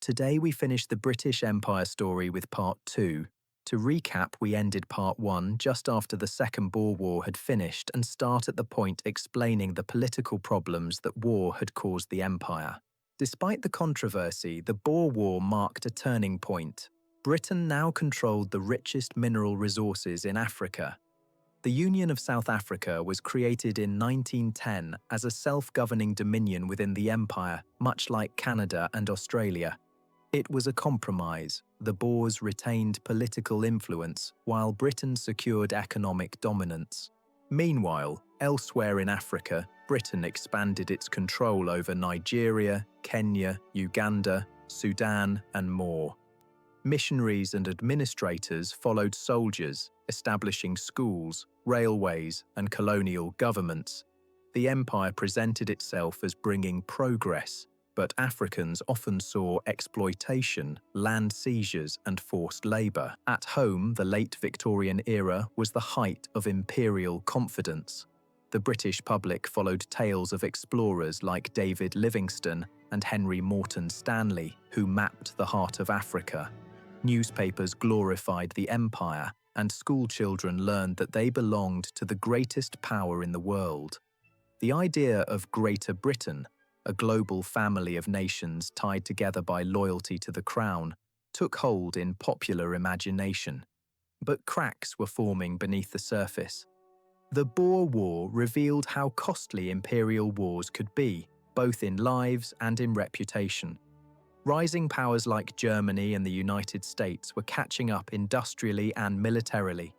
Today we finish the British Empire story with part 2. To recap, we ended part 1 just after the Second Boer War had finished and start at the point explaining the political problems that war had caused the empire. Despite the controversy, the Boer War marked a turning point. Britain now controlled the richest mineral resources in Africa. The Union of South Africa was created in 1910 as a self-governing dominion within the empire, much like Canada and Australia. It was a compromise. The Boers retained political influence, while Britain secured economic dominance. Meanwhile, elsewhere in Africa, Britain expanded its control over Nigeria, Kenya, Uganda, Sudan, and more. Missionaries and administrators followed soldiers, establishing schools, railways, and colonial governments. The empire presented itself as bringing progress, but Africans often saw exploitation, land seizures, and forced labour. At home, the late Victorian era was the height of imperial confidence. The British public followed tales of explorers like David Livingstone and Henry Morton Stanley, who mapped the heart of Africa. Newspapers glorified the empire, and schoolchildren learned that they belonged to the greatest power in the world. The idea of Greater Britain, a global family of nations tied together by loyalty to the crown, took hold in popular imagination. But cracks were forming beneath the surface. The Boer War revealed how costly imperial wars could be, both in lives and in reputation. Rising powers like Germany and the United States were catching up industrially and militarily.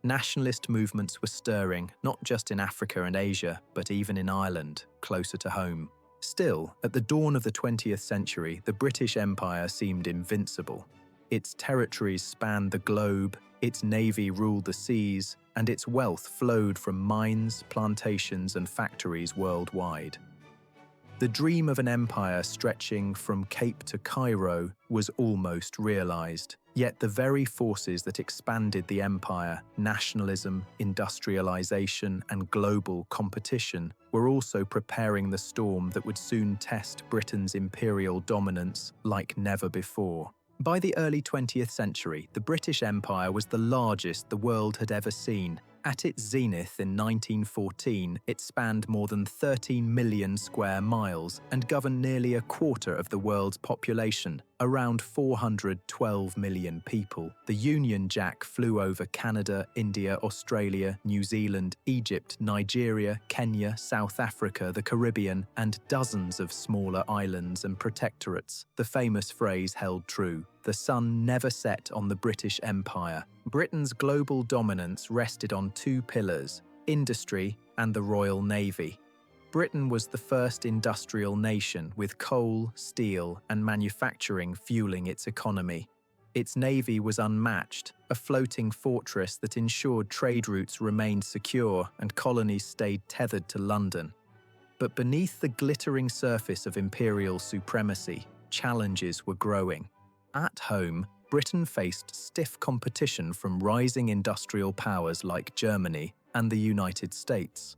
Nationalist movements were stirring, not just in Africa and Asia, but even in Ireland, closer to home. Still, at the dawn of the 20th century, the British Empire seemed invincible. Its territories spanned the globe, its navy ruled the seas, and its wealth flowed from mines, plantations, and factories worldwide. The dream of an empire stretching from Cape to Cairo was almost realized. Yet the very forces that expanded the empire, nationalism, industrialization, and global competition, were also preparing the storm that would soon test Britain's imperial dominance like never before. By the early 20th century, the British Empire was the largest the world had ever seen. At its zenith in 1914, it spanned more than 13 million square miles and governed nearly a quarter of the world's population, around 412 million people. The Union Jack flew over Canada, India, Australia, New Zealand, Egypt, Nigeria, Kenya, South Africa, the Caribbean, and dozens of smaller islands and protectorates. The famous phrase held true: the sun never set on the British Empire. Britain's global dominance rested on two pillars: industry and the Royal Navy. Britain was the first industrial nation, with coal, steel, and manufacturing fueling its economy. Its navy was unmatched, a floating fortress that ensured trade routes remained secure and colonies stayed tethered to London. But beneath the glittering surface of imperial supremacy, challenges were growing. At home, Britain faced stiff competition from rising industrial powers like Germany and the United States.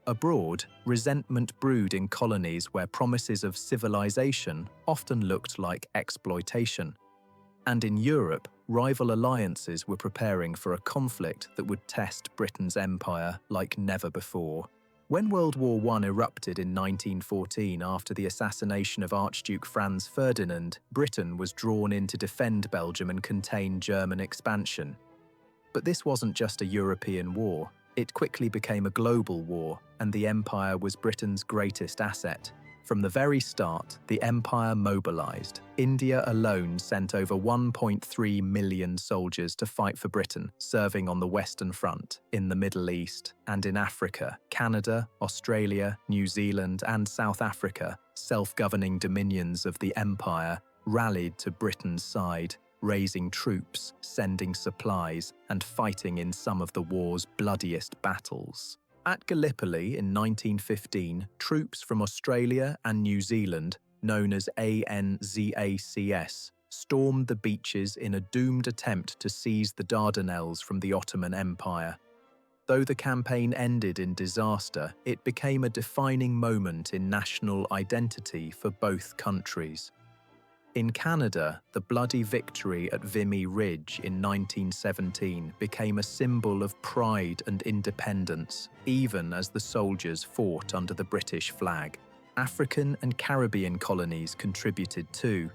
Abroad, resentment brewed in colonies where promises of civilization often looked like exploitation. And in Europe, rival alliances were preparing for a conflict that would test Britain's empire like never before. When World War I erupted in 1914 after the assassination of Archduke Franz Ferdinand, Britain was drawn in to defend Belgium and contain German expansion. But this wasn't just a European war. It quickly became a global war, and the empire was Britain's greatest asset. From the very start, the empire mobilized. India alone sent over 1.3 million soldiers to fight for Britain, serving on the Western Front, in the Middle East, and in Africa. Canada, Australia, New Zealand, and South Africa, self-governing dominions of the empire, rallied to Britain's side, raising troops, sending supplies, and fighting in some of the war's bloodiest battles. At Gallipoli in 1915, troops from Australia and New Zealand, known as ANZACS, stormed the beaches in a doomed attempt to seize the Dardanelles from the Ottoman Empire. Though the campaign ended in disaster, it became a defining moment in national identity for both countries. In Canada, the bloody victory at Vimy Ridge in 1917 became a symbol of pride and independence, even as the soldiers fought under the British flag. African and Caribbean colonies contributed too.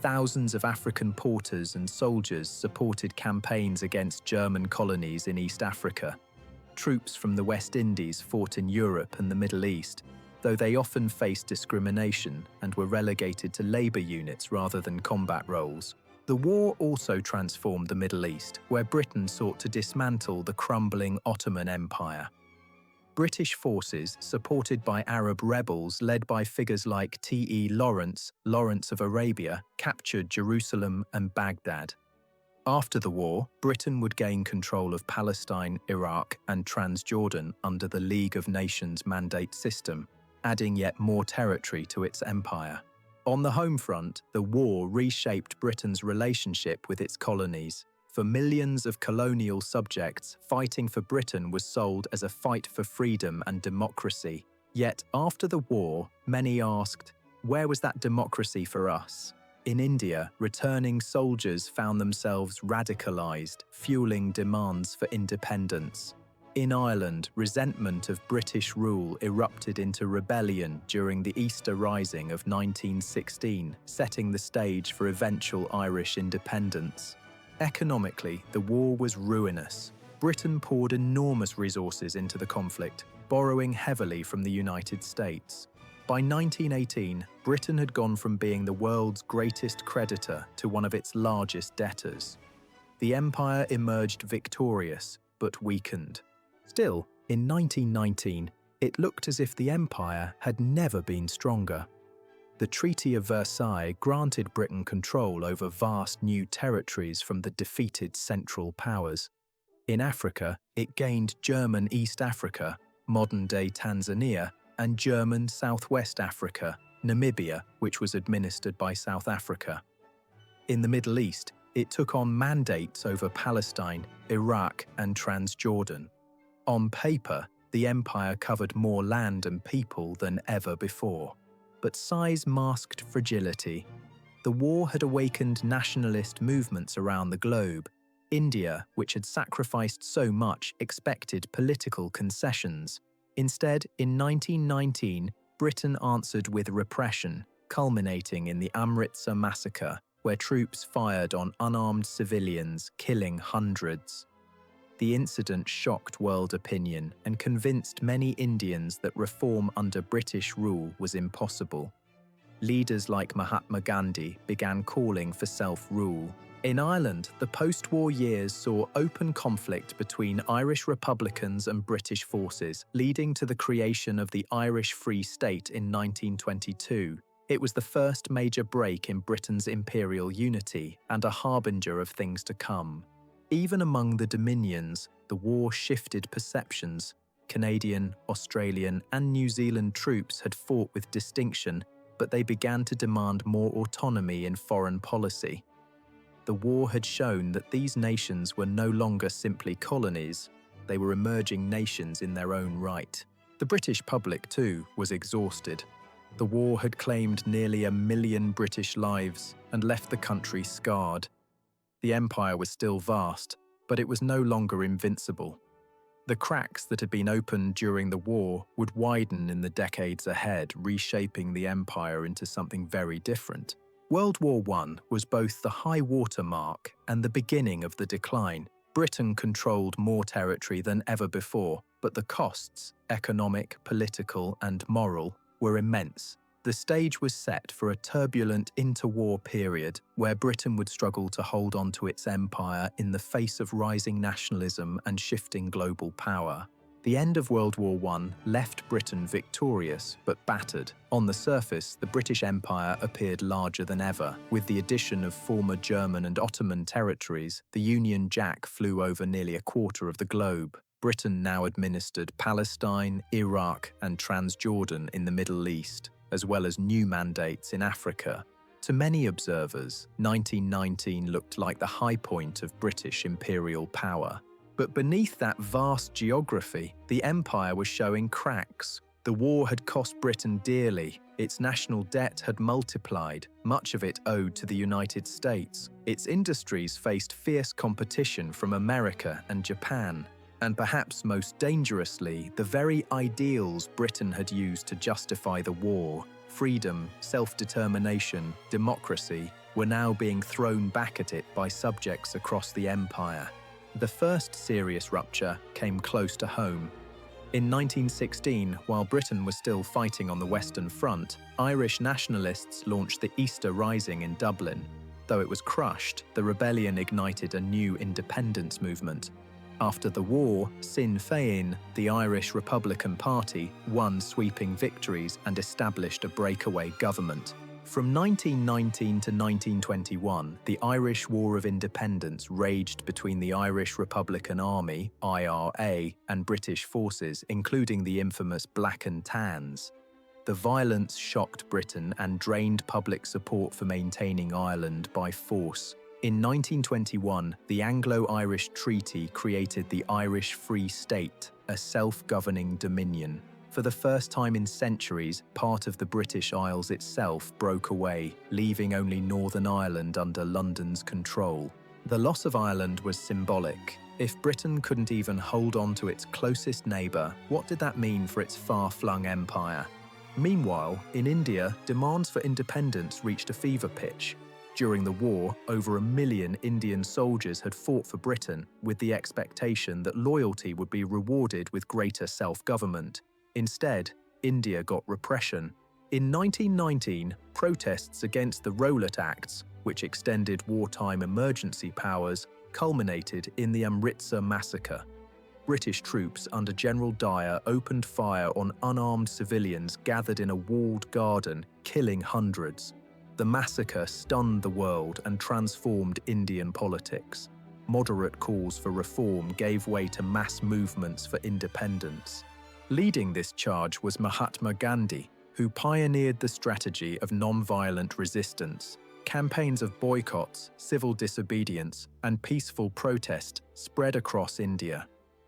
Thousands of African porters and soldiers supported campaigns against German colonies in East Africa. Troops from the West Indies fought in Europe and the Middle East, though they often faced discrimination and were relegated to labour units rather than combat roles. The war also transformed the Middle East, where Britain sought to dismantle the crumbling Ottoman Empire. British forces, supported by Arab rebels led by figures like T.E. Lawrence, Lawrence of Arabia, captured Jerusalem and Baghdad. After the war, Britain would gain control of Palestine, Iraq, and Transjordan under the League of Nations mandate system, adding yet more territory to its empire. On the home front, the war reshaped Britain's relationship with its colonies. For millions of colonial subjects, fighting for Britain was sold as a fight for freedom and democracy. Yet, after the war, many asked, where was that democracy for us? In India, returning soldiers found themselves radicalized, fueling demands for independence. In Ireland, resentment of British rule erupted into rebellion during the Easter Rising of 1916, setting the stage for eventual Irish independence. Economically, the war was ruinous. Britain poured enormous resources into the conflict, borrowing heavily from the United States. By 1918, Britain had gone from being the world's greatest creditor to one of its largest debtors. The empire emerged victorious, but weakened. Still, in 1919, it looked as if the empire had never been stronger. The Treaty of Versailles granted Britain control over vast new territories from the defeated Central Powers. In Africa, it gained German East Africa, modern-day Tanzania, and German Southwest Africa, Namibia, which was administered by South Africa. In the Middle East, it took on mandates over Palestine, Iraq, and Transjordan. On paper, the empire covered more land and people than ever before. But size masked fragility. The war had awakened nationalist movements around the globe. India, which had sacrificed so much, expected political concessions. Instead, in 1919, Britain answered with repression, culminating in the Amritsar massacre, where troops fired on unarmed civilians, killing hundreds. The incident shocked world opinion and convinced many Indians that reform under British rule was impossible. Leaders like Mahatma Gandhi began calling for self-rule. In Ireland, the post-war years saw open conflict between Irish Republicans and British forces, leading to the creation of the Irish Free State in 1922. It was the first major break in Britain's imperial unity and a harbinger of things to come. Even among the Dominions, the war shifted perceptions. Canadian, Australian, and New Zealand troops had fought with distinction, but they began to demand more autonomy in foreign policy. The war had shown that these nations were no longer simply colonies, they were emerging nations in their own right. The British public, too, was exhausted. The war had claimed nearly 1 million British lives and left the country scarred. The empire was still vast, but it was no longer invincible. The cracks that had been opened during the war would widen in the decades ahead, reshaping the empire into something very different. World War I was both the high water mark and the beginning of the decline. Britain controlled more territory than ever before, but the costs, economic, political, and moral, were immense. The stage was set for a turbulent interwar period where Britain would struggle to hold on to its empire in the face of rising nationalism and shifting global power. The end of World War I left Britain victorious but battered. On the surface, the British Empire appeared larger than ever. With the addition of former German and Ottoman territories, the Union Jack flew over nearly a quarter of the globe. Britain now administered Palestine, Iraq, and Transjordan in the Middle East, as well as new mandates in Africa. To many observers, 1919 looked like the high point of British imperial power. But beneath that vast geography, the empire was showing cracks. The war had cost Britain dearly. Its national debt had multiplied, much of it owed to the United States. Its industries faced fierce competition from America and Japan. And perhaps most dangerously, the very ideals Britain had used to justify the war, freedom, self-determination, democracy, were now being thrown back at it by subjects across the empire. The first serious rupture came close to home. In 1916, while Britain was still fighting on the Western Front, Irish nationalists launched the Easter Rising in Dublin. Though it was crushed, the rebellion ignited a new independence movement. After the war, Sinn Féin, the Irish Republican Party, won sweeping victories and established a breakaway government. From 1919 to 1921, the Irish War of Independence raged between the Irish Republican Army, IRA, and British forces, including the infamous Black and Tans. The violence shocked Britain and drained public support for maintaining Ireland by force. In 1921, the Anglo-Irish Treaty created the Irish Free State, a self-governing dominion. For the first time in centuries, part of the British Isles itself broke away, leaving only Northern Ireland under London's control. The loss of Ireland was symbolic. If Britain couldn't even hold on to its closest neighbour, what did that mean for its far-flung empire? Meanwhile, in India, demands for independence reached a fever pitch. During the war, over 1 million Indian soldiers had fought for Britain, with the expectation that loyalty would be rewarded with greater self-government. Instead, India got repression. In 1919, protests against the Rowlatt Acts, which extended wartime emergency powers, culminated in the Amritsar massacre. British troops under General Dyer opened fire on unarmed civilians gathered in a walled garden, killing hundreds. The massacre stunned the world and transformed Indian politics. Moderate calls for reform gave way to mass movements for independence. Leading this charge was Mahatma Gandhi, who pioneered the strategy of non-violent resistance. Campaigns of boycotts, civil disobedience, and peaceful protest spread across India.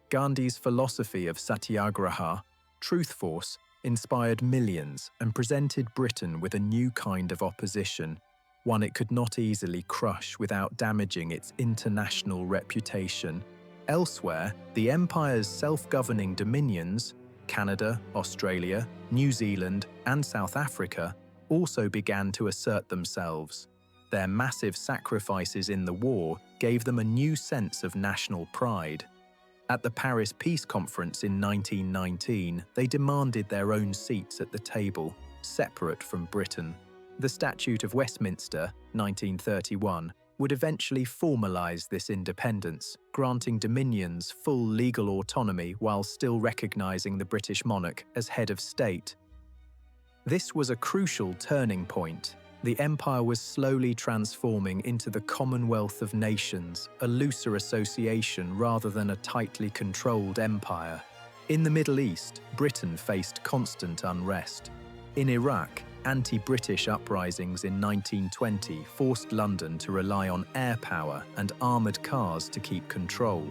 Gandhi's philosophy of satyagraha, truth force, inspired millions and presented Britain with a new kind of opposition, one it could not easily crush without damaging its international reputation. Elsewhere, the empire's self-governing dominions, Canada, Australia, New Zealand, and South Africa, also began to assert themselves. Their massive sacrifices in the war gave them a new sense of national pride. At the Paris Peace Conference in 1919, they demanded their own seats at the table, separate from Britain. The Statute of Westminster, 1931, would eventually formalise this independence, granting dominions full legal autonomy while still recognising the British monarch as head of state. This was a crucial turning point. The empire was slowly transforming into the Commonwealth of Nations, a looser association rather than a tightly controlled empire. In the Middle East, Britain faced constant unrest. In Iraq, anti-British uprisings in 1920 forced London to rely on air power and armoured cars to keep control.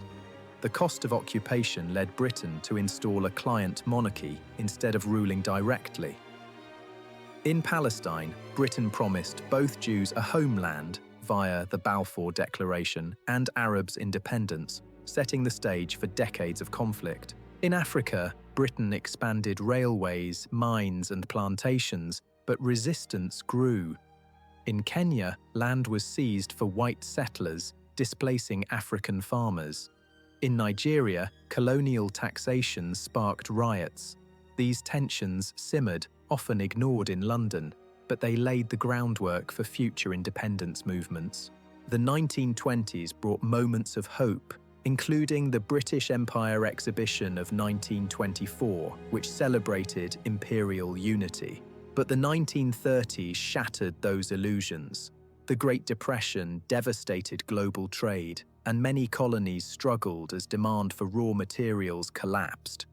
The cost of occupation led Britain to install a client monarchy instead of ruling directly. In Palestine, Britain promised both Jews a homeland via the Balfour Declaration and Arabs independence, setting the stage for decades of conflict. In Africa, Britain expanded railways, mines, and plantations, but resistance grew. In Kenya, land was seized for white settlers, displacing African farmers. In Nigeria, colonial taxation sparked riots. These tensions simmered, often ignored in London, but they laid the groundwork for future independence movements. The 1920s brought moments of hope, including the British Empire Exhibition of 1924, which celebrated imperial unity. But the 1930s shattered those illusions. The Great Depression devastated global trade, and many colonies struggled as demand for raw materials collapsed.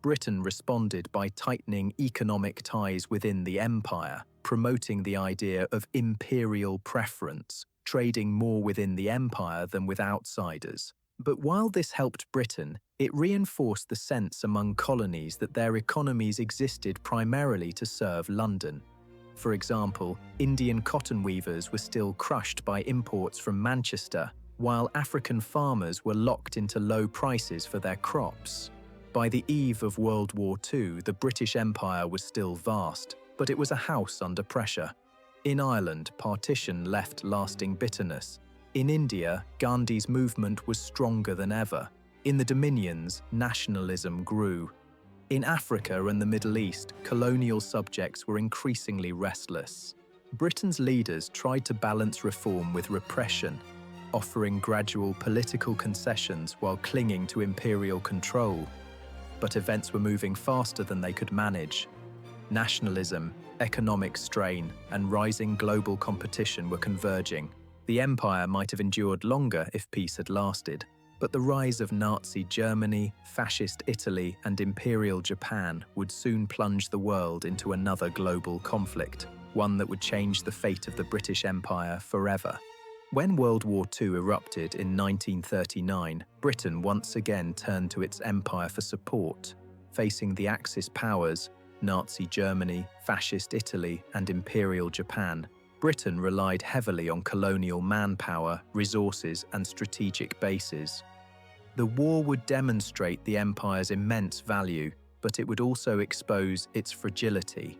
Britain responded by tightening economic ties within the empire, promoting the idea of imperial preference, trading more within the empire than with outsiders. But while this helped Britain, it reinforced the sense among colonies that their economies existed primarily to serve London. For example, Indian cotton weavers were still crushed by imports from Manchester, while African farmers were locked into low prices for their crops. By the eve of World War II, the British Empire was still vast, but it was a house under pressure. In Ireland, partition left lasting bitterness. In India, Gandhi's movement was stronger than ever. In the Dominions, nationalism grew. In Africa and the Middle East, colonial subjects were increasingly restless. Britain's leaders tried to balance reform with repression, offering gradual political concessions while clinging to imperial control. But events were moving faster than they could manage. Nationalism, economic strain, and rising global competition were converging. The empire might have endured longer if peace had lasted, but the rise of Nazi Germany, fascist Italy, and imperial Japan would soon plunge the world into another global conflict, one that would change the fate of the British Empire forever. When World War II erupted in 1939, Britain once again turned to its empire for support, facing the Axis powers, Nazi Germany, fascist Italy, and imperial Japan. Britain relied heavily on colonial manpower, resources, and strategic bases. The war would demonstrate the empire's immense value, but it would also expose its fragility.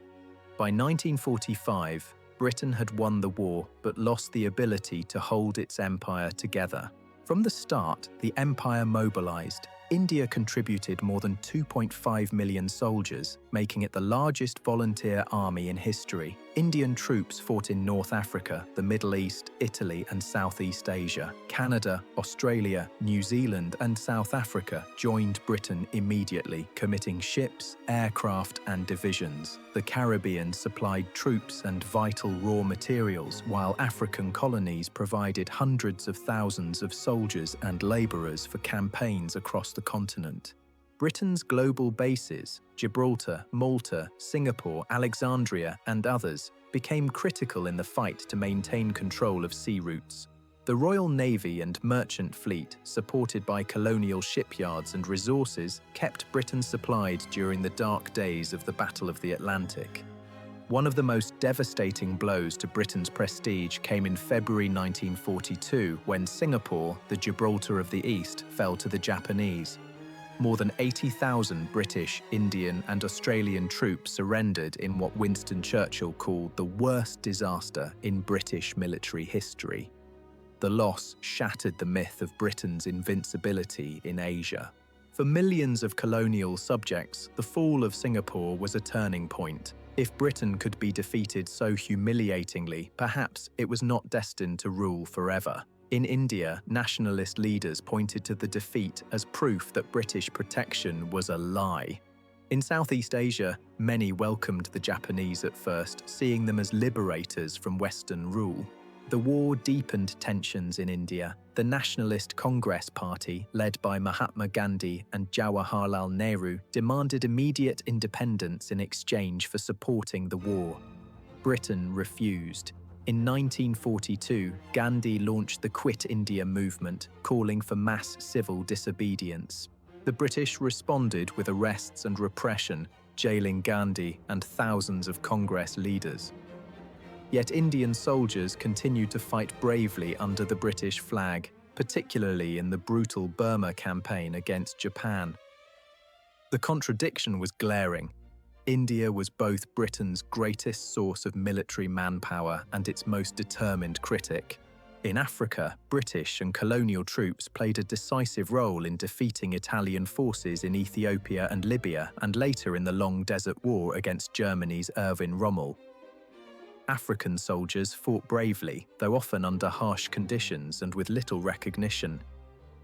By 1945, Britain had won the war but lost the ability to hold its empire together. From the start, the empire mobilized. India contributed more than 2.5 million soldiers, making it the largest volunteer army in history. Indian troops fought in North Africa, the Middle East, Italy, and Southeast Asia. Canada, Australia, New Zealand, and South Africa joined Britain immediately, committing ships, aircraft, and divisions. The Caribbean supplied troops and vital raw materials, while African colonies provided hundreds of thousands of soldiers and laborers for campaigns across the continent. Britain's global bases, Gibraltar, Malta, Singapore, Alexandria, and others, became critical in the fight to maintain control of sea routes. The Royal Navy and merchant fleet, supported by colonial shipyards and resources, kept Britain supplied during the dark days of the Battle of the Atlantic. One of the most devastating blows to Britain's prestige came in February 1942, when Singapore, the Gibraltar of the East, fell to the Japanese. More than 80,000 British, Indian, and Australian troops surrendered in what Winston Churchill called the worst disaster in British military history. The loss shattered the myth of Britain's invincibility in Asia. For millions of colonial subjects, the fall of Singapore was a turning point. If Britain could be defeated so humiliatingly, perhaps it was not destined to rule forever. In India, nationalist leaders pointed to the defeat as proof that British protection was a lie. In Southeast Asia, many welcomed the Japanese at first, seeing them as liberators from Western rule. The war deepened tensions in India. The Nationalist Congress Party, led by Mahatma Gandhi and Jawaharlal Nehru, demanded immediate independence in exchange for supporting the war. Britain refused. In 1942, Gandhi launched the Quit India movement, calling for mass civil disobedience. The British responded with arrests and repression, jailing Gandhi and thousands of Congress leaders. Yet Indian soldiers continued to fight bravely under the British flag, particularly in the brutal Burma campaign against Japan. The contradiction was glaring. India was both Britain's greatest source of military manpower and its most determined critic. In Africa, British and colonial troops played a decisive role in defeating Italian forces in Ethiopia and Libya, and later in the Long Desert War against Germany's Erwin Rommel. African soldiers fought bravely, though often under harsh conditions and with little recognition.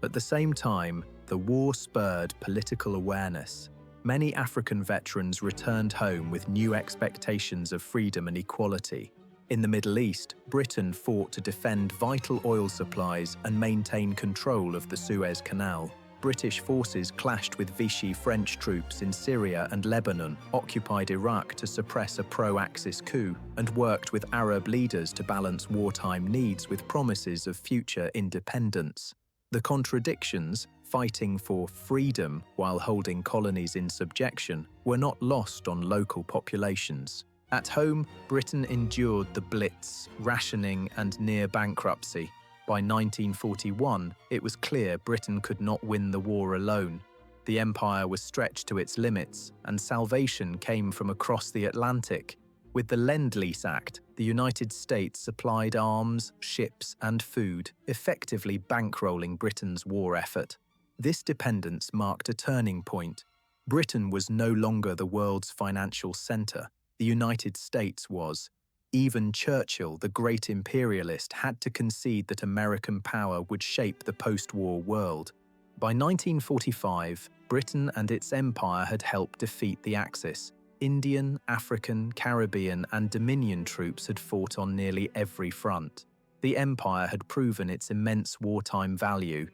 At the same time, the war spurred political awareness. Many African veterans returned home with new expectations of freedom and equality. In the Middle East, Britain fought to defend vital oil supplies and maintain control of the Suez Canal. British forces clashed with Vichy French troops in Syria and Lebanon, occupied Iraq to suppress a pro-Axis coup, and worked with Arab leaders to balance wartime needs with promises of future independence. The contradictions, fighting for freedom while holding colonies in subjection, were not lost on local populations. At home, Britain endured the Blitz, rationing and near bankruptcy. By 1941, it was clear Britain could not win the war alone. The empire was stretched to its limits, and salvation came from across the Atlantic. With the Lend-Lease Act, the United States supplied arms, ships, and food, effectively bankrolling Britain's war effort. This dependence marked a turning point. Britain was no longer the world's financial center. The United States was. Even Churchill, the great imperialist, had to concede that American power would shape the post-war world. By 1945, Britain and its empire had helped defeat the Axis. Indian, African, Caribbean, and Dominion troops had fought on nearly every front. The empire had proven its immense wartime value,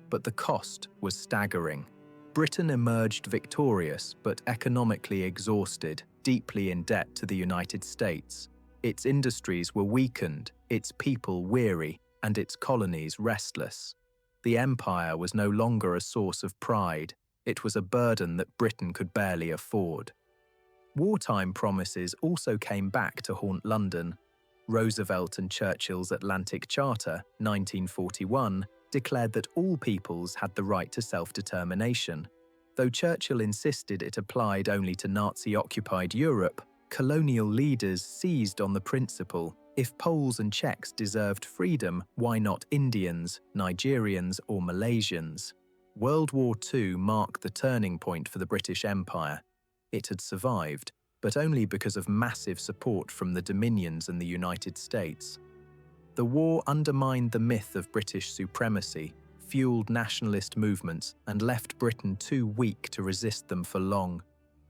but the cost was staggering. Britain emerged victorious but economically exhausted, deeply in debt to the United States. Its industries were weakened, its people weary, and its colonies restless. The empire was no longer a source of pride. It was a burden that Britain could barely afford. Wartime promises also came back to haunt London. Roosevelt and Churchill's Atlantic Charter, 1941, declared that all peoples had the right to self-determination. Though Churchill insisted it applied only to Nazi-occupied Europe, colonial leaders seized on the principle: if Poles and Czechs deserved freedom, why not Indians, Nigerians, or Malaysians? World War II marked the turning point for the British Empire. It had survived, but only because of massive support from the Dominions and the United States. The war undermined the myth of British supremacy, fueled nationalist movements, and left Britain too weak to resist them for long.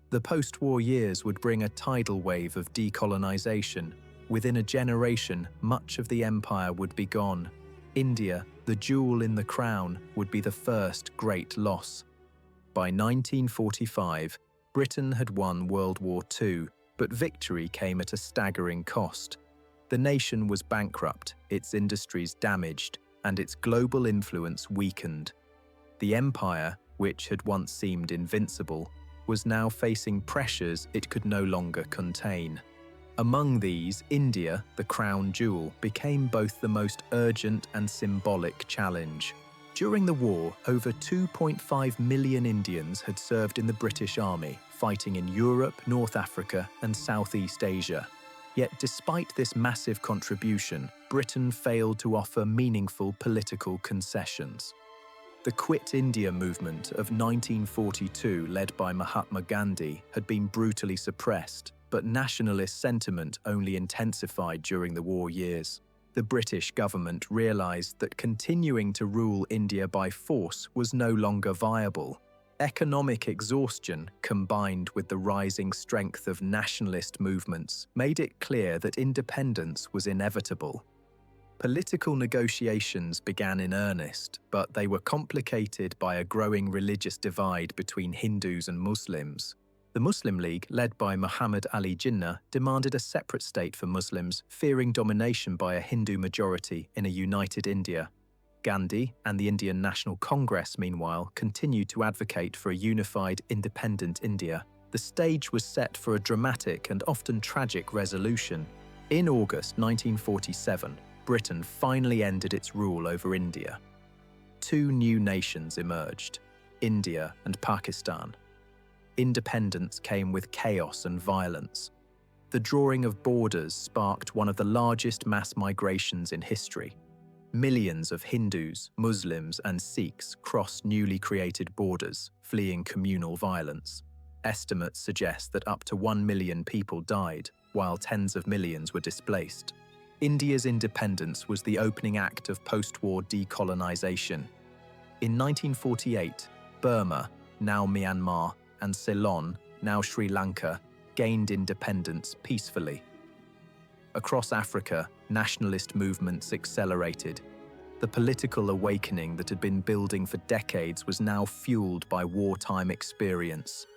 The post-war years would bring a tidal wave of decolonization. Within a generation, much of the empire would be gone. India, the jewel in the crown, would be the first great loss. By 1945, Britain had won World War II, but victory came at a staggering cost. The nation was bankrupt, its industries damaged, and its global influence weakened. The empire, which had once seemed invincible, was now facing pressures it could no longer contain. Among these, India, the crown jewel, became both the most urgent and symbolic challenge. During the war, over 2.5 million Indians had served in the British Army, fighting in Europe, North Africa, and Southeast Asia. Yet despite this massive contribution, Britain failed to offer meaningful political concessions. The Quit India movement of 1942, led by Mahatma Gandhi, had been brutally suppressed, but nationalist sentiment only intensified during the war years. The British government realised that continuing to rule India by force was no longer viable. Economic exhaustion, combined with the rising strength of nationalist movements, made it clear that independence was inevitable. Political negotiations began in earnest, but they were complicated by a growing religious divide between Hindus and Muslims. The Muslim League, led by Muhammad Ali Jinnah, demanded a separate state for Muslims, fearing domination by a Hindu majority in a united India. Gandhi and the Indian National Congress, meanwhile, continued to advocate for a unified, independent India. The stage was set for a dramatic and often tragic resolution. In August 1947, Britain finally ended its rule over India. Two new nations emerged: India and Pakistan. Independence came with chaos and violence. The drawing of borders sparked one of the largest mass migrations in history. Millions of Hindus, Muslims, and Sikhs crossed newly created borders, fleeing communal violence. Estimates suggest that up to 1 million people died, while tens of millions were displaced. India's independence was the opening act of post-war decolonization. In 1948, Burma, now Myanmar, and Ceylon, now Sri Lanka, gained independence peacefully. Across Africa, nationalist movements accelerated. The political awakening that had been building for decades was now fueled by wartime experience.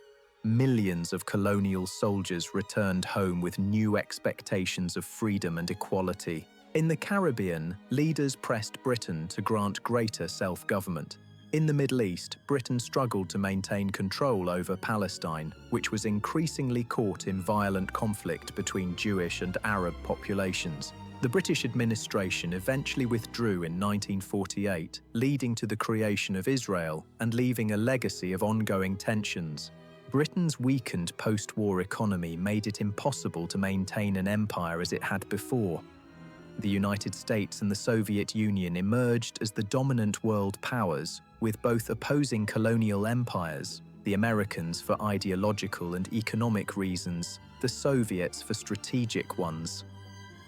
Millions of colonial soldiers returned home with new expectations of freedom and equality. In the Caribbean, leaders pressed Britain to grant greater self-government. In the Middle East, Britain struggled to maintain control over Palestine, which was increasingly caught in violent conflict between Jewish and Arab populations. The British administration eventually withdrew in 1948, leading to the creation of Israel and leaving a legacy of ongoing tensions. Britain's weakened post-war economy made it impossible to maintain an empire as it had before. The United States and the Soviet Union emerged as the dominant world powers, with both opposing colonial empires, the Americans for ideological and economic reasons, the Soviets for strategic ones.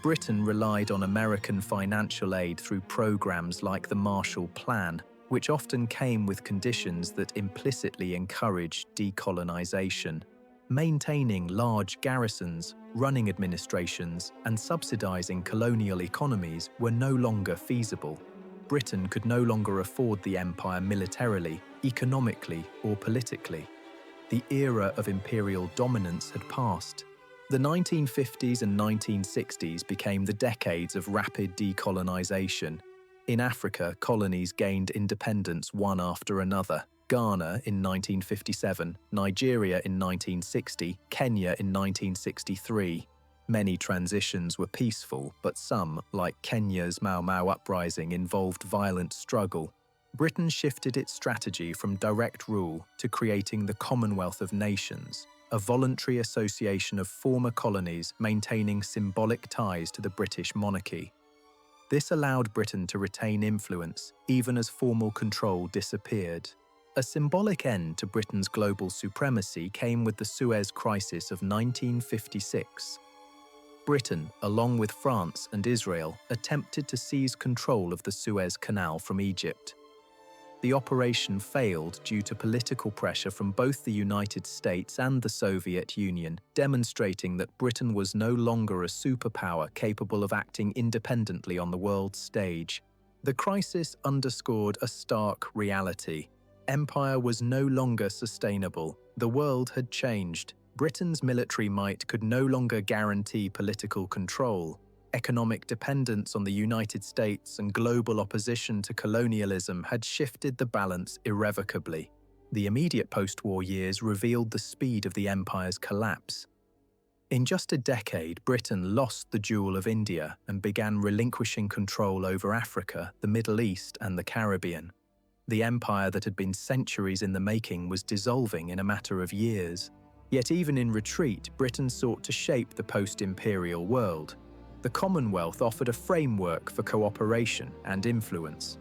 Britain relied on American financial aid through programs like the Marshall Plan, which often came with conditions that implicitly encouraged decolonization. Maintaining large garrisons, running administrations, and subsidizing colonial economies were no longer feasible. Britain could no longer afford the empire militarily, economically, or politically. The era of imperial dominance had passed. The 1950s and 1960s became the decades of rapid decolonization. In Africa, colonies gained independence one after another. Ghana in 1957, Nigeria in 1960, Kenya in 1963. Many transitions were peaceful, but some, like Kenya's Mau Mau uprising, involved violent struggle. Britain shifted its strategy from direct rule to creating the Commonwealth of Nations, a voluntary association of former colonies maintaining symbolic ties to the British monarchy. This allowed Britain to retain influence, even as formal control disappeared. A symbolic end to Britain's global supremacy came with the Suez Crisis of 1956. Britain, along with France and Israel, attempted to seize control of the Suez Canal from Egypt. The operation failed due to political pressure from both the United States and the Soviet Union, demonstrating that Britain was no longer a superpower capable of acting independently on the world stage. The crisis underscored a stark reality. Empire was no longer sustainable. The world had changed. Britain's military might could no longer guarantee political control. Economic dependence on the United States and global opposition to colonialism had shifted the balance irrevocably. The immediate post-war years revealed the speed of the empire's collapse. In just a decade, Britain lost the jewel of India and began relinquishing control over Africa, the Middle East, and the Caribbean. The empire that had been centuries in the making was dissolving in a matter of years. Yet even in retreat, Britain sought to shape the post-imperial world. The Commonwealth offered a framework for cooperation and influence.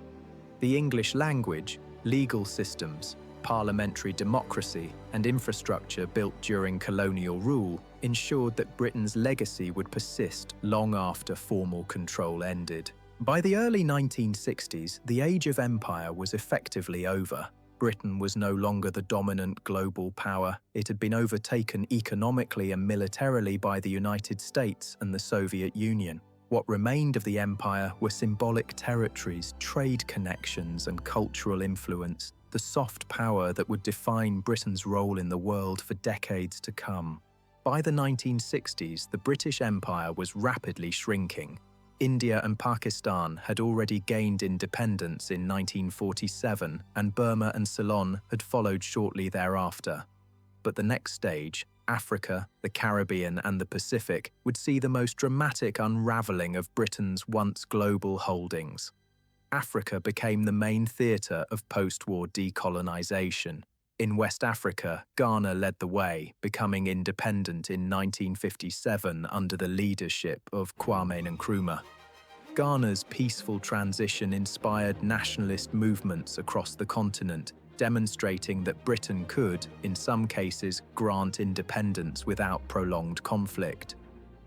The English language, legal systems, parliamentary democracy, and infrastructure built during colonial rule ensured that Britain's legacy would persist long after formal control ended. By the early 1960s, the age of empire was effectively over. Britain was no longer the dominant global power. It had been overtaken economically and militarily by the United States and the Soviet Union. What remained of the empire were symbolic territories, trade connections, and cultural influence, the soft power that would define Britain's role in the world for decades to come. By the 1960s, the British Empire was rapidly shrinking. India and Pakistan had already gained independence in 1947, and Burma and Ceylon had followed shortly thereafter. But the next stage, Africa, the Caribbean, and the Pacific, would see the most dramatic unraveling of Britain's once global holdings. Africa became the main theatre of post-war decolonization. In West Africa, Ghana led the way, becoming independent in 1957 under the leadership of Kwame Nkrumah. Ghana's peaceful transition inspired nationalist movements across the continent, demonstrating that Britain could, in some cases, grant independence without prolonged conflict.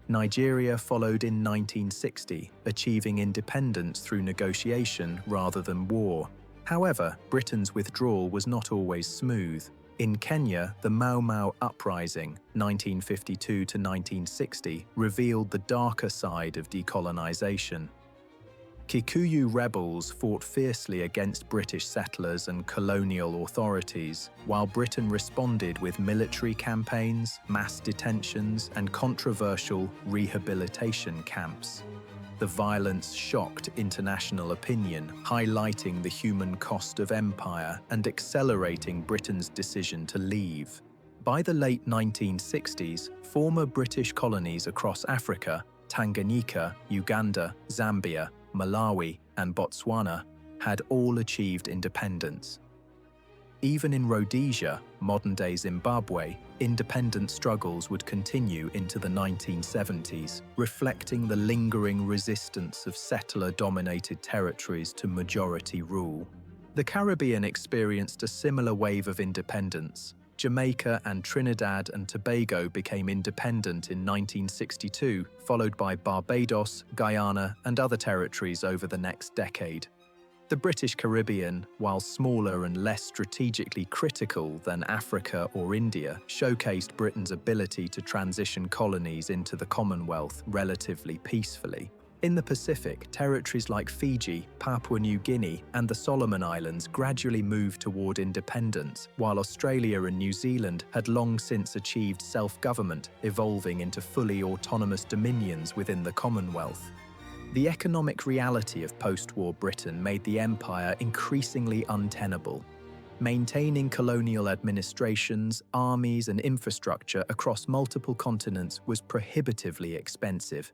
Nigeria followed in 1960, achieving independence through negotiation rather than war. However, Britain's withdrawal was not always smooth. In Kenya, the Mau Mau uprising, 1952 to 1960, revealed the darker side of decolonization. Kikuyu rebels fought fiercely against British settlers and colonial authorities, while Britain responded with military campaigns, mass detentions, and controversial rehabilitation camps. The violence shocked international opinion, highlighting the human cost of empire and accelerating Britain's decision to leave. By the late 1960s, former British colonies across Africa, Tanganyika, Uganda, Zambia, Malawi, and Botswana had all achieved independence. Even in Rhodesia, modern-day Zimbabwe, independence struggles would continue into the 1970s, reflecting the lingering resistance of settler-dominated territories to majority rule. The Caribbean experienced a similar wave of independence. Jamaica and Trinidad and Tobago became independent in 1962, followed by Barbados, Guyana, and other territories over the next decade. The British Caribbean, while smaller and less strategically critical than Africa or India, showcased Britain's ability to transition colonies into the Commonwealth relatively peacefully. In the Pacific, territories like Fiji, Papua New Guinea, and the Solomon Islands gradually moved toward independence, while Australia and New Zealand had long since achieved self-government, evolving into fully autonomous dominions within the Commonwealth. The economic reality of post-war Britain made the empire increasingly untenable. Maintaining colonial administrations, armies, and infrastructure across multiple continents was prohibitively expensive.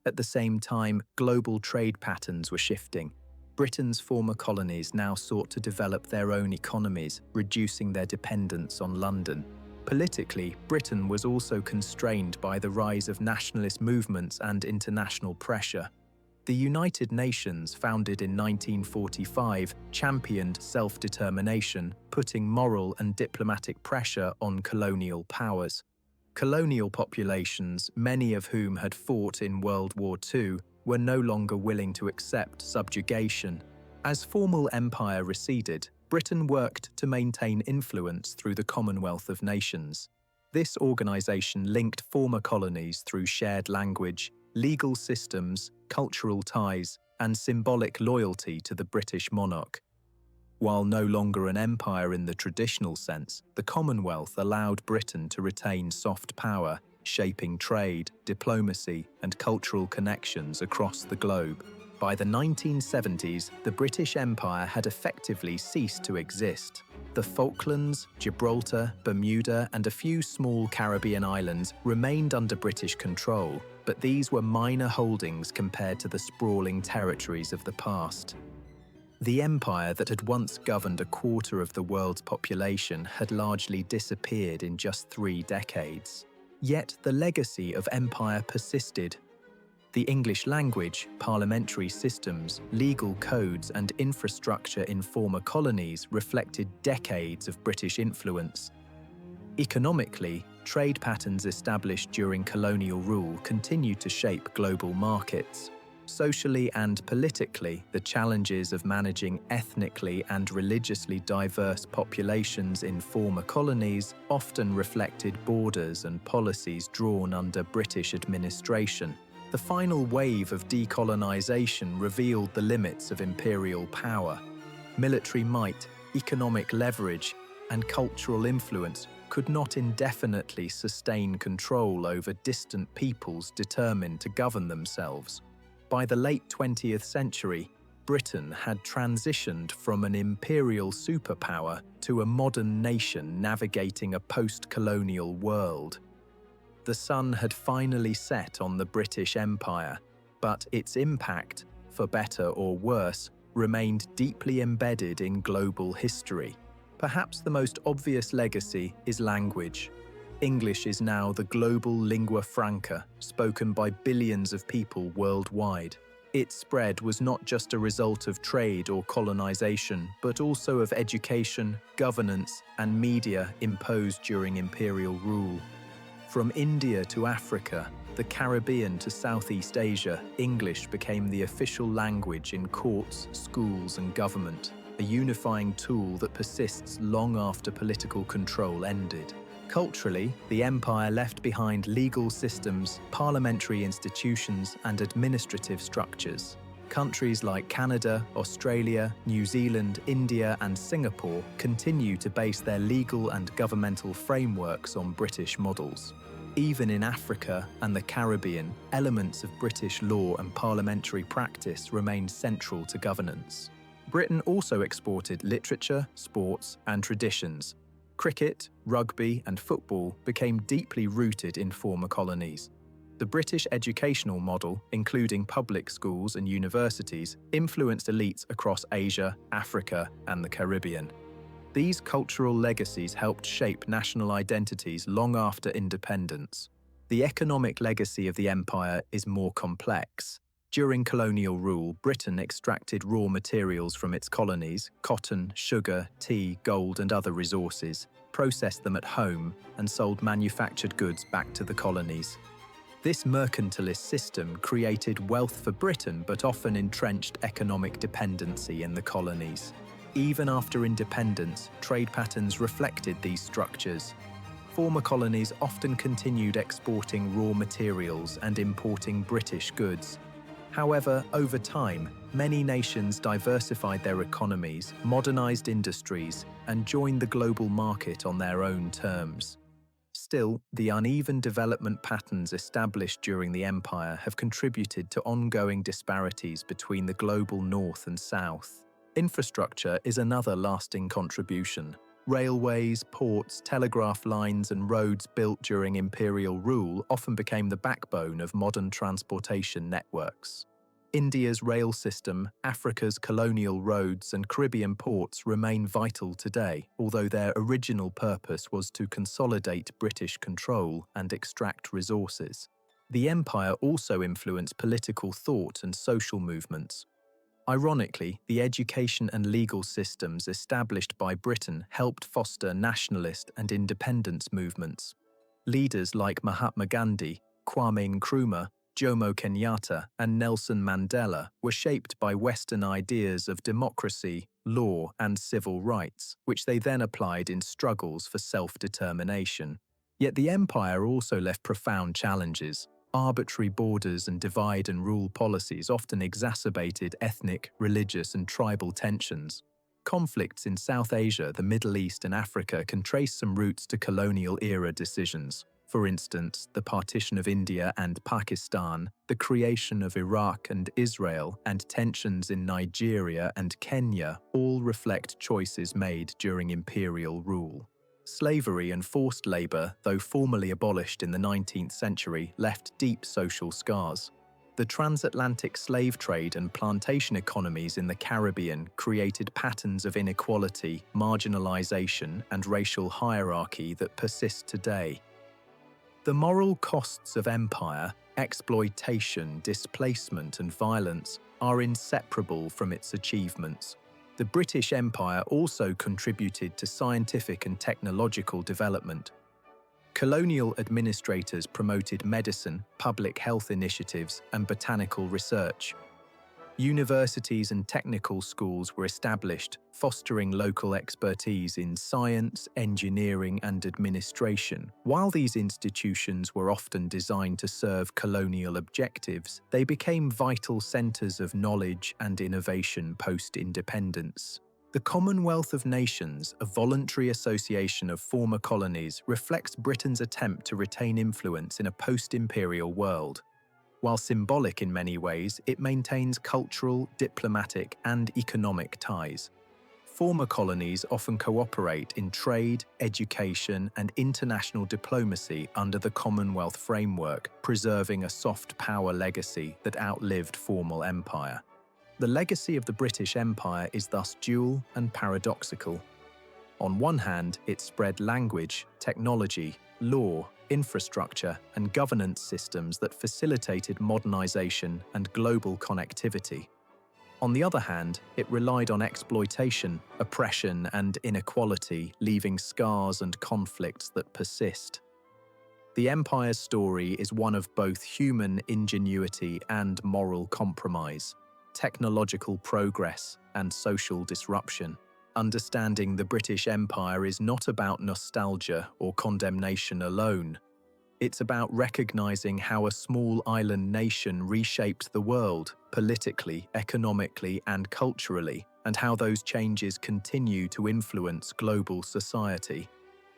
At the same time, global trade patterns were shifting. Britain's former colonies now sought to develop their own economies, reducing their dependence on London. Politically, Britain was also constrained by the rise of nationalist movements and international pressure. The United Nations, founded in 1945, championed self-determination, putting moral and diplomatic pressure on colonial powers. Colonial populations, many of whom had fought in World War II, were no longer willing to accept subjugation. As formal empire receded, Britain worked to maintain influence through the Commonwealth of Nations. This organization linked former colonies through shared language, legal systems, cultural ties, and symbolic loyalty to the British monarch. While no longer an empire in the traditional sense, the Commonwealth allowed Britain to retain soft power, shaping trade, diplomacy, and cultural connections across the globe. By the 1970s, the British Empire had effectively ceased to exist. The Falklands, Gibraltar, Bermuda, and a few small Caribbean islands remained under British control, but these were minor holdings compared to the sprawling territories of the past. The empire that had once governed a quarter of the world's population had largely disappeared in just 3 decades. Yet the legacy of empire persisted. The English language, parliamentary systems, legal codes, and infrastructure in former colonies reflected decades of British influence. Economically, trade patterns established during colonial rule continued to shape global markets. Socially and politically, the challenges of managing ethnically and religiously diverse populations in former colonies often reflected borders and policies drawn under British administration. The final wave of decolonization revealed the limits of imperial power. Military might, economic leverage, and cultural influence could not indefinitely sustain control over distant peoples determined to govern themselves. By the late 20th century, Britain had transitioned from an imperial superpower to a modern nation navigating a post-colonial world. The sun had finally set on the British Empire, but its impact, for better or worse, remained deeply embedded in global history. Perhaps the most obvious legacy is language. English is now the global lingua franca, spoken by billions of people worldwide. Its spread was not just a result of trade or colonization, but also of education, governance, and media imposed during imperial rule. From India to Africa, the Caribbean to Southeast Asia, English became the official language in courts, schools, and government, a unifying tool that persists long after political control ended. Culturally, the empire left behind legal systems, parliamentary institutions, and administrative structures. Countries like Canada, Australia, New Zealand, India, and Singapore continue to base their legal and governmental frameworks on British models. Even in Africa and the Caribbean, elements of British law and parliamentary practice remained central to governance. Britain also exported literature, sports, and traditions. Cricket, rugby, and football became deeply rooted in former colonies. The British educational model, including public schools and universities, influenced elites across Asia, Africa, and the Caribbean. These cultural legacies helped shape national identities long after independence. The economic legacy of the empire is more complex. During colonial rule, Britain extracted raw materials from its colonies, cotton, sugar, tea, gold, and other resources, processed them at home, and sold manufactured goods back to the colonies. This mercantilist system created wealth for Britain but often entrenched economic dependency in the colonies. Even after independence, trade patterns reflected these structures. Former colonies often continued exporting raw materials and importing British goods. However, over time, many nations diversified their economies, modernized industries, and joined the global market on their own terms. Still, the uneven development patterns established during the empire have contributed to ongoing disparities between the global north and south. Infrastructure is another lasting contribution. Railways, ports, telegraph lines, and roads built during imperial rule often became the backbone of modern transportation networks. India's rail system, Africa's colonial roads, and Caribbean ports remain vital today, although their original purpose was to consolidate British control and extract resources. The empire also influenced political thought and social movements. Ironically, the education and legal systems established by Britain helped foster nationalist and independence movements. Leaders like Mahatma Gandhi, Kwame Nkrumah, Jomo Kenyatta, and Nelson Mandela were shaped by Western ideas of democracy, law, and civil rights, which they then applied in struggles for self-determination. Yet the empire also left profound challenges. Arbitrary borders and divide-and-rule policies often exacerbated ethnic, religious, and tribal tensions. Conflicts in South Asia, the Middle East, and Africa can trace some roots to colonial-era decisions. For instance, the partition of India and Pakistan, the creation of Iraq and Israel, and tensions in Nigeria and Kenya all reflect choices made during imperial rule. Slavery and forced labor, though formally abolished in the 19th century, left deep social scars. The transatlantic slave trade and plantation economies in the Caribbean created patterns of inequality, marginalization, and racial hierarchy that persist today. The moral costs of empire, exploitation, displacement, and violence are inseparable from its achievements. The British Empire also contributed to scientific and technological development. Colonial administrators promoted medicine, public health initiatives, and botanical research. Universities and technical schools were established, fostering local expertise in science, engineering, and administration. While these institutions were often designed to serve colonial objectives, they became vital centers of knowledge and innovation post-independence. The Commonwealth of Nations, a voluntary association of former colonies, reflects Britain's attempt to retain influence in a post-imperial world. While symbolic in many ways, it maintains cultural, diplomatic, and economic ties. Former colonies often cooperate in trade, education, and international diplomacy under the Commonwealth framework, preserving a soft power legacy that outlived formal empire. The legacy of the British Empire is thus dual and paradoxical. On one hand, it spread language, technology, law, infrastructure, and governance systems that facilitated modernization and global connectivity. On the other hand, it relied on exploitation, oppression, and inequality, leaving scars and conflicts that persist. The empire's story is one of both human ingenuity and moral compromise, technological progress, and social disruption. Understanding the British Empire is not about nostalgia or condemnation alone. It's about recognizing how a small island nation reshaped the world, politically, economically, and culturally, and how those changes continue to influence global society.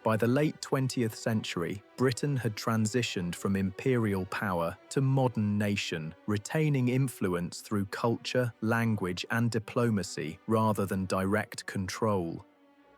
By the late 20th century, Britain had transitioned from imperial power to modern nation, retaining influence through culture, language, and diplomacy rather than direct control.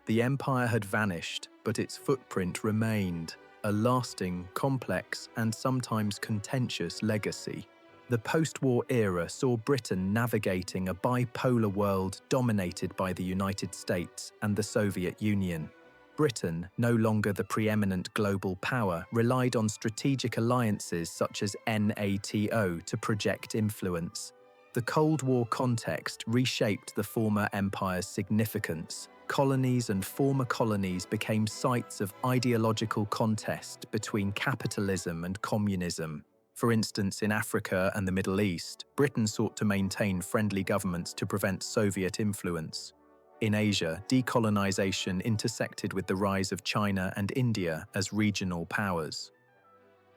The empire had vanished, but its footprint remained, a lasting, complex, and sometimes contentious legacy. The post-war era saw Britain navigating a bipolar world dominated by the United States and the Soviet Union. Britain, no longer the preeminent global power, relied on strategic alliances such as NATO to project influence. The Cold War context reshaped the former empire's significance. Colonies and former colonies became sites of ideological contest between capitalism and communism. For instance, in Africa and the Middle East, Britain sought to maintain friendly governments to prevent Soviet influence. In Asia, decolonization intersected with the rise of China and India as regional powers.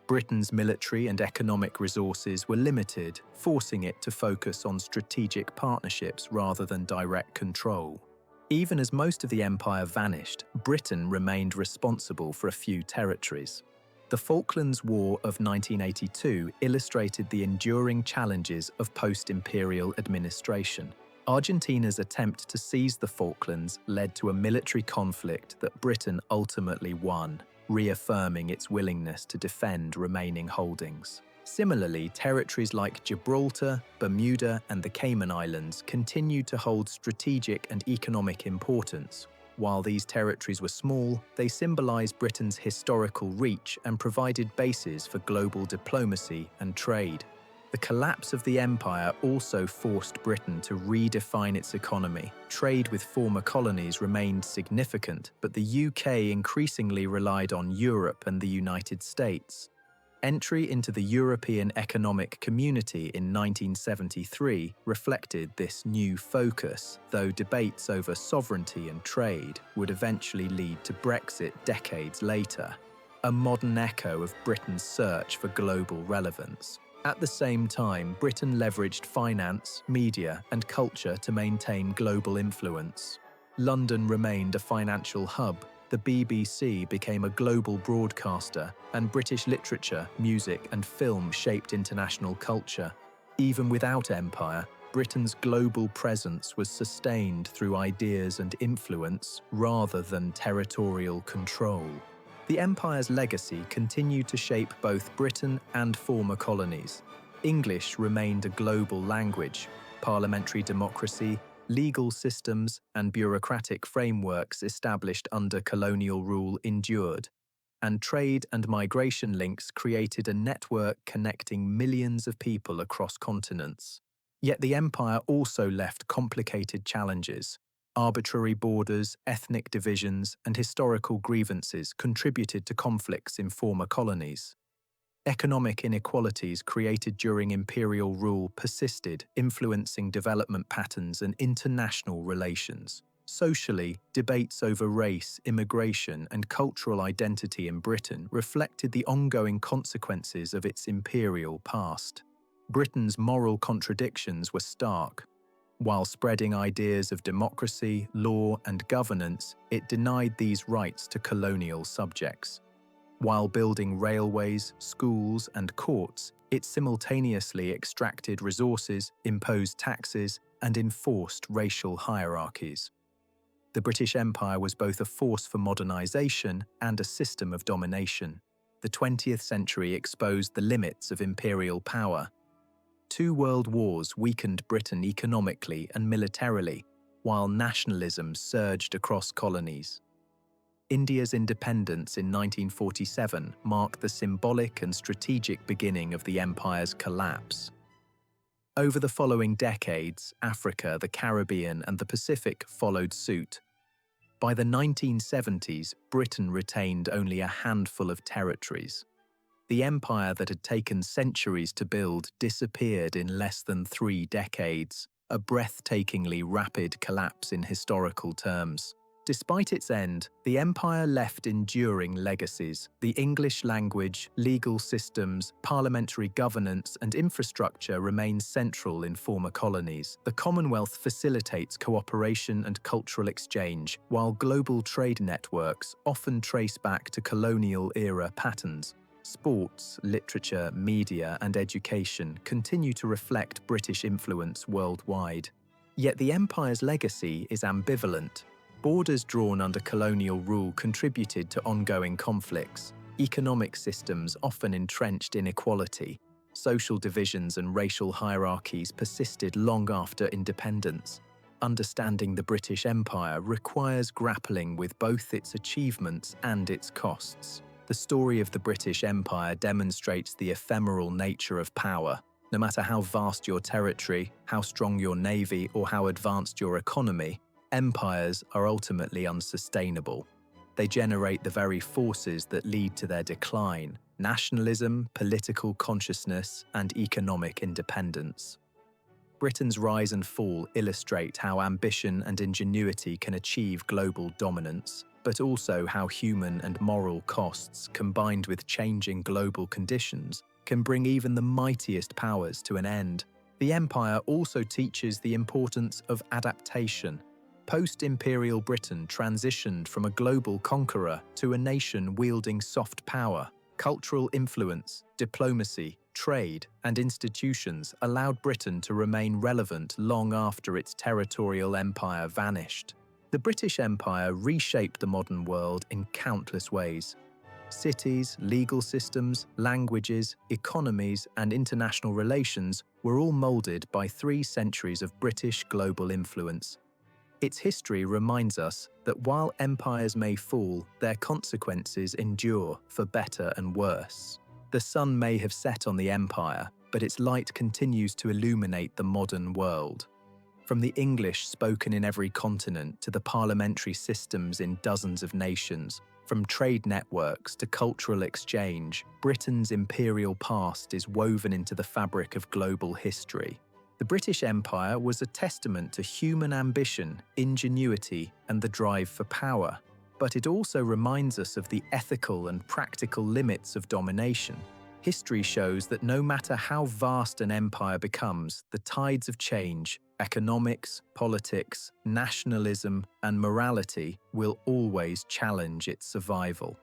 Britain's military and economic resources were limited, forcing it to focus on strategic partnerships rather than direct control. Even as most of the empire vanished, Britain remained responsible for a few territories. The Falklands War of 1982 illustrated the enduring challenges of post-imperial administration. Argentina's attempt to seize the Falklands led to a military conflict that Britain ultimately won, reaffirming its willingness to defend remaining holdings. Similarly, territories like Gibraltar, Bermuda, and the Cayman Islands continued to hold strategic and economic importance. While these territories were small, they symbolized Britain's historical reach and provided bases for global diplomacy and trade. The collapse of the empire also forced Britain to redefine its economy. Trade with former colonies remained significant, but the UK increasingly relied on Europe and the United States. Entry into the European Economic Community in 1973 reflected this new focus, though debates over sovereignty and trade would eventually lead to Brexit decades later, a modern echo of Britain's search for global relevance. At the same time, Britain leveraged finance, media, and culture to maintain global influence. London remained a financial hub, the BBC became a global broadcaster, and British literature, music, and film shaped international culture. Even without empire, Britain's global presence was sustained through ideas and influence rather than territorial control. The empire's legacy continued to shape both Britain and former colonies. English remained a global language. Parliamentary democracy, legal systems, and bureaucratic frameworks established under colonial rule endured, and trade and migration links created a network connecting millions of people across continents. Yet the empire also left complicated challenges. Arbitrary borders, ethnic divisions, and historical grievances contributed to conflicts in former colonies. Economic inequalities created during imperial rule persisted, influencing development patterns and international relations. Socially, debates over race, immigration, and cultural identity in Britain reflected the ongoing consequences of its imperial past. Britain's moral contradictions were stark. While spreading ideas of democracy, law, and governance, it denied these rights to colonial subjects. While building railways, schools, and courts, it simultaneously extracted resources, imposed taxes, and enforced racial hierarchies. The British Empire was both a force for modernization and a system of domination. The 20th century exposed the limits of imperial power. 2 world wars weakened Britain economically and militarily, while nationalism surged across colonies. India's independence in 1947 marked the symbolic and strategic beginning of the empire's collapse. Over the following decades, Africa, the Caribbean, and the Pacific followed suit. By the 1970s, Britain retained only a handful of territories. The empire that had taken centuries to build disappeared in less than 3 decades, a breathtakingly rapid collapse in historical terms. Despite its end, the empire left enduring legacies. The English language, legal systems, parliamentary governance, and infrastructure remain central in former colonies. The Commonwealth facilitates cooperation and cultural exchange, while global trade networks often trace back to colonial-era patterns. Sports, literature, media, and education continue to reflect British influence worldwide. Yet the empire's legacy is ambivalent. Borders drawn under colonial rule contributed to ongoing conflicts, economic systems often entrenched inequality, social divisions and racial hierarchies persisted long after independence. Understanding the British Empire requires grappling with both its achievements and its costs. The story of the British Empire demonstrates the ephemeral nature of power. No matter how vast your territory, how strong your navy, or how advanced your economy, empires are ultimately unsustainable. They generate the very forces that lead to their decline: nationalism, political consciousness, and economic independence. Britain's rise and fall illustrate how ambition and ingenuity can achieve global dominance, but also how human and moral costs, combined with changing global conditions, can bring even the mightiest powers to an end. The empire also teaches the importance of adaptation. Post-imperial Britain transitioned from a global conqueror to a nation wielding soft power. Cultural influence, diplomacy, trade, and institutions allowed Britain to remain relevant long after its territorial empire vanished. The British Empire reshaped the modern world in countless ways. Cities, legal systems, languages, economies, and international relations were all molded by 3 centuries of British global influence. Its history reminds us that while empires may fall, their consequences endure for better and worse. The sun may have set on the empire, but its light continues to illuminate the modern world. From the English spoken in every continent to the parliamentary systems in dozens of nations, from trade networks to cultural exchange, Britain's imperial past is woven into the fabric of global history. The British Empire was a testament to human ambition, ingenuity, and the drive for power. But it also reminds us of the ethical and practical limits of domination. History shows that no matter how vast an empire becomes, the tides of change, economics, politics, nationalism, and morality will always challenge its survival.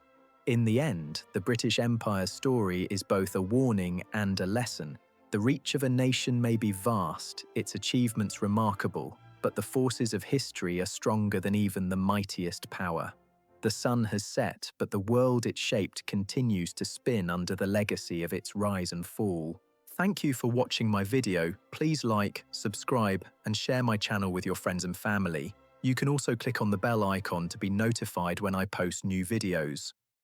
In the end, the British Empire's story is both a warning and a lesson. The reach of a nation may be vast, its achievements remarkable, but the forces of history are stronger than even the mightiest power. The sun has set, but the world it shaped continues to spin under the legacy of its rise and fall. Thank you for watching my video. Please like, subscribe, and share my channel with your friends and family. You can also click on the bell icon to be notified when I post new videos.